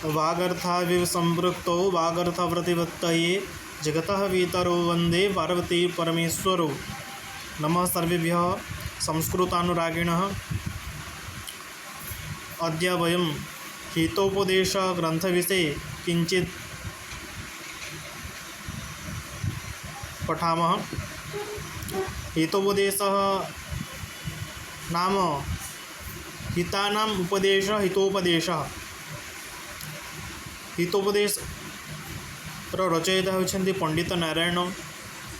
वागर्थाविव संपृक्तौ वागर्थप्रतिपत्तये जगतः वितरो वन्दे पार्वती परमेश्वरौ। नमः सर्वेभ्यः संस्कृतानुरागिणः। अद्य वयं हितोपदेशग्रन्थविषये किञ्चित् पठामः। हितोपदेशः नाम हितानाम् उपदेशः हितोपदेशः। हितोपदेश रचयिता होइछन्ति पंडित नारायण।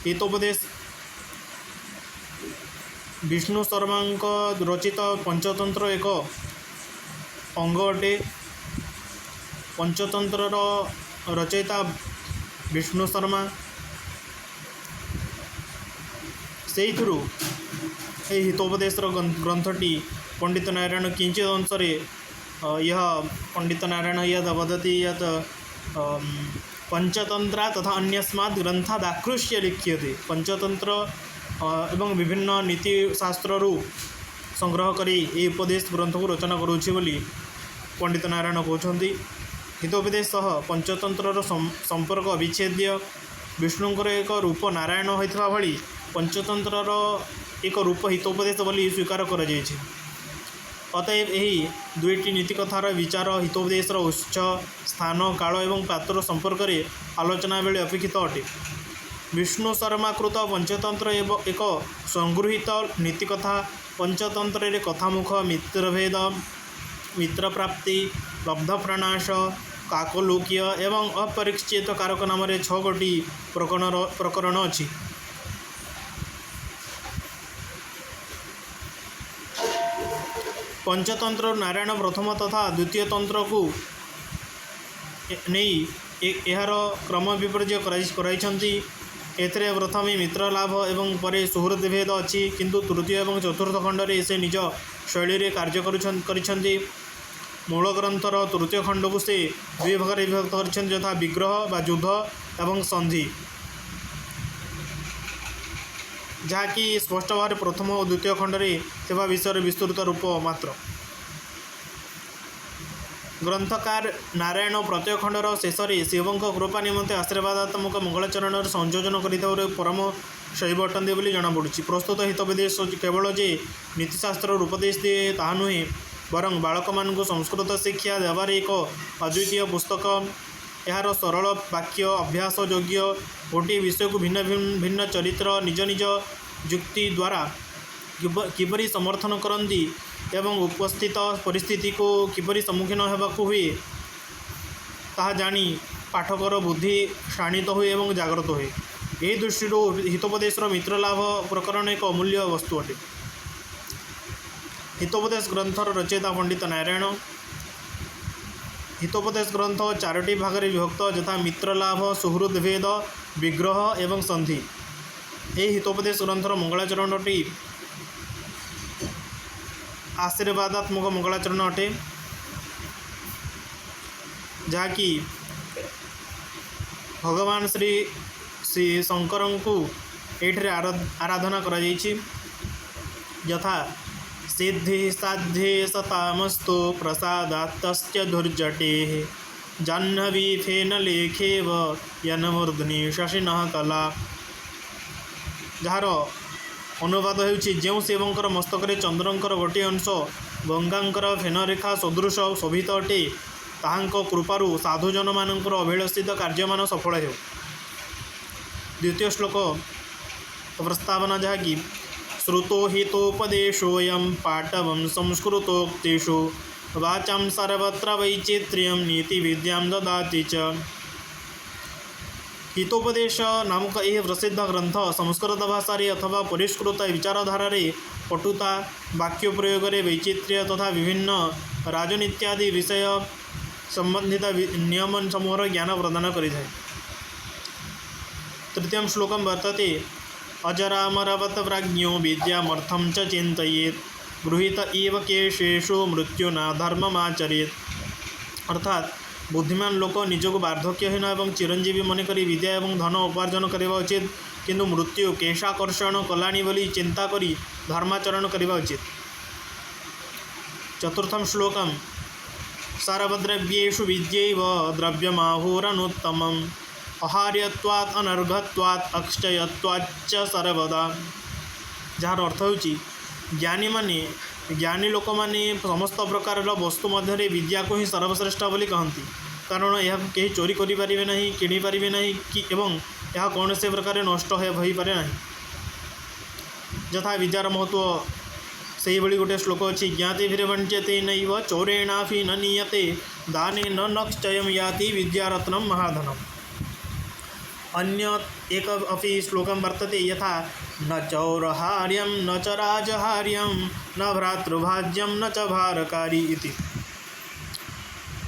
हितोपदेश विष्णु शर्मांक रचित पंचतंत्र एक अंग अटे। पंचतंत्रर रचयिता विष्णु शर्मा। सेइथिरु ए हितोपदेशर ग्रंथटी पंडित नारायण किंचित अंशरे यह पंडित नारायण यद वदति यत् पंचतंत्र तथा अन्यस्मात् ग्रंथात् आकृष्य लिख्यते। पंचतंत्र एवं विभिन्न नीतिशास्त्ररू संग्रह करी ये उपदेश ग्रंथ को रचना करुछि बोली पंडित नारायण कहते। हितोपदेश सह पंचतंत्रर संपर्क अविच्छेद्य। विष्णुंकर एक रूप नारायण होइथवा भली पंचतंत्रर एक रूप हितोपदेश बोली स्वीकार कर जाइछि। अतएव यही दुईटी नीतिकथार विचार हितोपदेशर उच्च स्थान काल एवं पात्र संपर्क में आलोचना बेले अपेक्षित अटे। विष्णु शर्माकृत पंचतंत्र एक संगृहीत नीतिकथा। पंचतंत्र कथामुख मित्रभेद मित्रप्राप्ति लब्धप्रणाश काकलोक्य एवं अपरिचित कारक नाम 6 गोटी प्रकरण अच्छी। पंचतंत्र नारायण प्रथम तथा द्वितीय तंत्र को नहीं यार क्रम विपर्य कराइछन्ति। एथरे प्रथमे मित्र लाभ एवं परे सुहृद भेद अच्छी, किंतु तृतीय एवं चतुर्थ खंड रे से निज शैली रे कार्य करिछन्ति। मूल ग्रंथर तृतीय खंड को से दुई भाग विभक्त करिछन्ति, यथा विग्रह बा युद्ध एवं संधि, जहाँकि स्पष्ट भाव प्रथम और द्वितीय खंड रे सेवा विषय विस्तृत रूप मात्र। ग्रंथकार नारायण प्रत्यय खंडर शेष में शिवों कृपा निमंते आशीर्वादात्मक मंगलाचरण संयोजन कर परम शैव अटंती बोली जनापड़ी। प्रस्तुत हितोपदेश केवल जे नीतिशास्त्र उपदेश दिए ताहा नुहे, बरं बालक मानू संस्कृत शिक्षा देवार एक अद्वितीय पुस्तक। यार सरल वाक्य अभ्यास योग्य गोटे विषय को भिन्न भिन्न चरित्र निज निज युक्ति द्वारा किपरि समर्थन करती एवं उपस्थित परिस्थिति को किपरि सम्मुखीन होगाकू हुए ताहा जानी पाठकर बुद्धि शाणित हुए एवं जागृत हुए। यही दृष्टि हितोपदेशर मित्रलाभ प्रकरण एक अमूल्य वस्तु अटे। हितोपदेश ग्रंथर रचयिता पंडित नारायण। हितोपदेश ग्रंथ 4टी भाग में विभक्त, यथा मित्रलाभ सुहृद भेद विग्रह एवं संधि। यह हितोपदेश ग्रंथर मंगलाचरणटी आशीर्वादात्मक मंगलाचरण अटे, जहाँकि भगवान श्री शंकर को ये आराधना करा जाइछि। यथा सिद्धि साध्ये सतामस्तु प्रसादात्तस्य धुर्जटे जाह्नवी फेन लेखेव यनमूर्धनि शशिनः कला। जार अनुवाद होउछि जो शिवंकर मस्तक चंद्रंकर गोटे अंश गंगांकर फेनरेखा सदृश शोभित अटे, ताहांक कृपारु साधुजन मानकर अभिलषित कार्यमान सफल हेउ। द्वितीय श्लोक प्रस्तावना, जहाँकि श्रुतो हितोपदेशोऽयं पाटवं संस्कृतोक्तेषु वाचां सर्वत्र वैचित्र्यं नीतिविद्यां ददाति च। हितोपदेश नामक यह प्रसिद्ध ग्रंथ संस्कृत भाषा अथवा परिष्कृत विचारधारा पटुता वाक्य प्रयोग वैचित्र्य तथा विभिन्न राजनीत्यादि विषय संबंधित नियम समूह ज्ञान प्रदान करिଥାଏ। तृतीय श्लोक वर्तते अजरामरवत प्राज्ञो विद्यामर्थं च चिन्तयेत् गृहीत इव केशेषु मृत्युना धर्ममाचरेत्। अर्थात बुद्धिमान लोक निजक वार्धक्यहीन एवं चिरंजीवी मन करी विद्या एवं धन उपार्जन करवा उचित, किंतु मृत्यु केशाकर्षण कलानी बोली चिंता करी धर्माचरण करवा उचित। चतुर्थम श्लोकम सर्वद्रव्येषु विद्यैव द्रव्यमाहुरनुत्तमम् आहार्यत्वात् अनर्घत्वात् अक्षयत्वाच्च सर्वदा। जार अर्थ होची ज्ञानी माने ज्ञानी लोक माने समस्त प्रकार वस्तु मध्य विद्या को ही सर्वश्रेष्ठ बोली कहती, कारण यह कहीं चोरी करें ना कि पारे ना कि एवं यह कौन से प्रकार नष्ट हो पारे ना। यथा विद्यार महत्व से ही गोटे श्लोक अच्छी ज्ञाते वंच्यते नैव चौरेणापि न नीयते दाने न नक्षयम याति विद्यारत्नम महाधनम। अन्य एक अपि श्लोकं वर्तते यथा न चौरहार्यं न च राजहार्यं न भ्रातृभाज्यं न च भारकारी इति।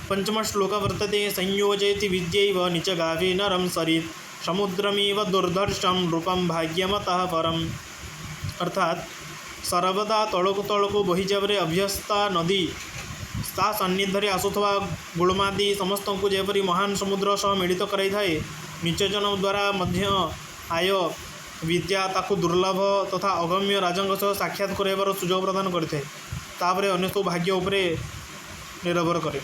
पंचम श्लोक वर्तते संयोजयति विद्यैव निचगावे नरं सरित् समुद्रमेव दुर्धर्षं रूपं भाग्यमतः परम। अर्थात सर्वदा तलकू तलकू बही जाबरे अभ्यस्ता नदी ता सन्निधरे आसुथवा गुळमादि समस्त को जेपरी महान समुद्र सह मिलित कराई थाए, निचजन द्वारा मध्य आय विद्या ताकू दुर्लभ तथा अगम्य राजंग सह साक्षात कराइबार सुजोग प्रदान करते, तापरे अन्य सब भाग्य उपरे निर्भर करे।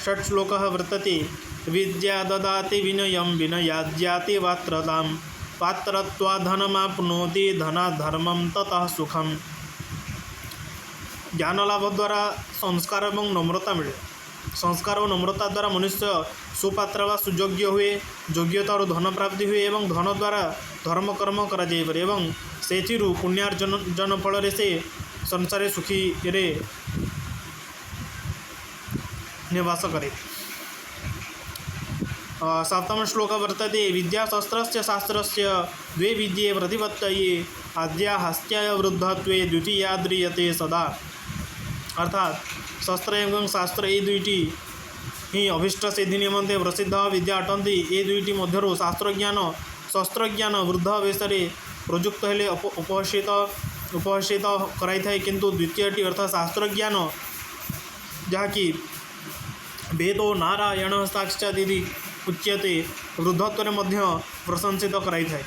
षट् श्लोकः वर्तते विद्या ददाति विनयं विनयाद्याति पात्रतां पात्रत्वा धनमाप्नोति धनात् धर्मं ततः सुखम। ज्ञान लाभ द्वारा संस्कार और नम्रता मिले। संस्कार और नम्रता द्वारा मनुष्य सुपात्र व सुयोग्य हुए, योग्यता और धन प्राप्ति हुए एवं धन द्वारा धर्म कर्म करा जाय पारे एवं सेथिरु पुण्यार्जन फल से संसार सुखी रे निवास करे। सप्तम श्लोक वर्तते विद्याशस्त्रस्य शास्त्रस्य द्वे विद्ये प्रतिपत्तये आद्या हस्त्याय वृद्धत्वे द्वितीया द्रियते सदा। अर्थात शस्त्र एवं शास्त्र ये दुईटी ही अभिष्ट सिद्धि निमंते प्रसिद्ध विद्या अटंती। ये दुईटी मध्यरु शास्त्र ज्ञान शस्त्र ज्ञान वृद्ध अवेशरे प्रयुक्त हेले उपहर्षित कराई थाए, किंतु द्वितीयटी अर्थात शास्त्र ज्ञान जहाँकि वेदो नारायण साक्षात् इति उच्यते वृद्धत्व मध्य प्रशंसित कराई थाए।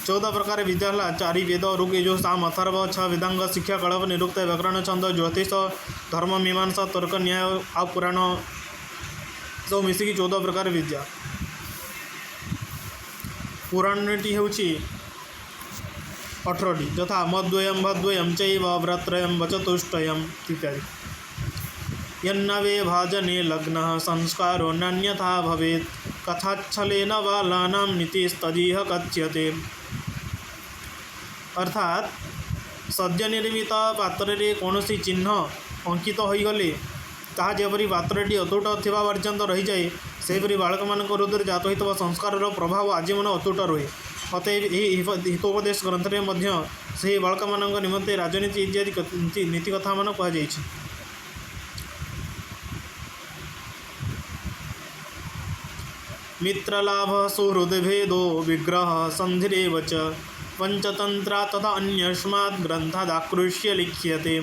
14 प्रकार विद्या है चारि वेद ऋग यजुः साम अथर्व 6 वेदांग शिक्षा कल्प निरुक्त व्याकरण छंद ज्योतिष धर्म मीमांसा तर्क न्याय आ पुराण सब मिसिकी 14 प्रकार विद्या। पुराणटी हूँ 18टी यथा मद्वयं भद्वयं चैव व्रत्रयं वचतुष्टयम् इत्यादि। यन्नवे भाजने लग्नः संस्कारो नान्यथा भवेत् कथाच्छलेन बालानां नीतिस्तदिह कथ्यते। अर्थात सद्य निर्मित पात्र रे कौनसी चिन्ह अंकित हो गले ताहा जेपरी पात्रटी अतुट थिबा पर्यंत रही जाए, सेपरी बालक मान हृदय जात होता संस्कार प्रभाव आजीवन अतुट रहे। अतएव हितोपदेश ग्रंथ में मध्य से बालक मान निमंते राजनीति इत्यादि नीति कथा मान कहुई। मित्रलाभ सुहृदभेदो विग्रह संधिरेव च पंचतंत्रा तथा अन्यस्मात् ग्रंथादाकृष्य लिख्यते।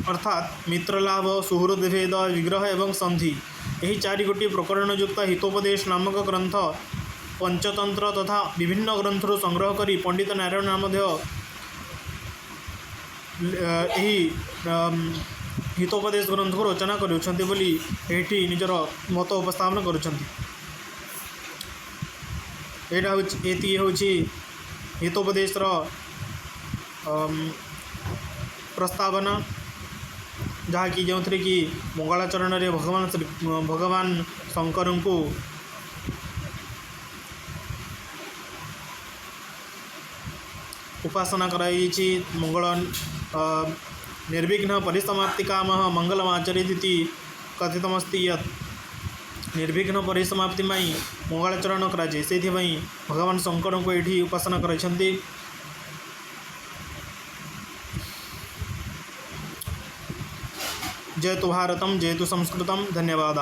अर्थात मित्रलाभ सुहृदभेद विग्रह एवं संधि यही 4 गोटी प्रकरण युक्त हितोपदेश नामक ग्रंथ पंचतंत्र तथा विभिन्न ग्रंथर संग्रह करी पंडित नारायण नामध्य हितोपदेश ग्रंथ को रचना करुछंती बोली एठी निजर मत उपस्थापन करुछंती। एटा एति होछि हितोपदेशर प्रस्तावना, जहाँकि जो कि मंगलाचरण रे भगवान शंकर को उपासना कराई। मंगल निर्विघ्न परिसमाप्ति काम मंगलमाचरेति कथितमस्ति। यत् निर्विघ्न परिसमाप्ति में मंगलाचरण कराए से भगवान शंकर को ये उपासना कराई। जयतु भारतम जयतु संस्कृतम। धन्यवाद।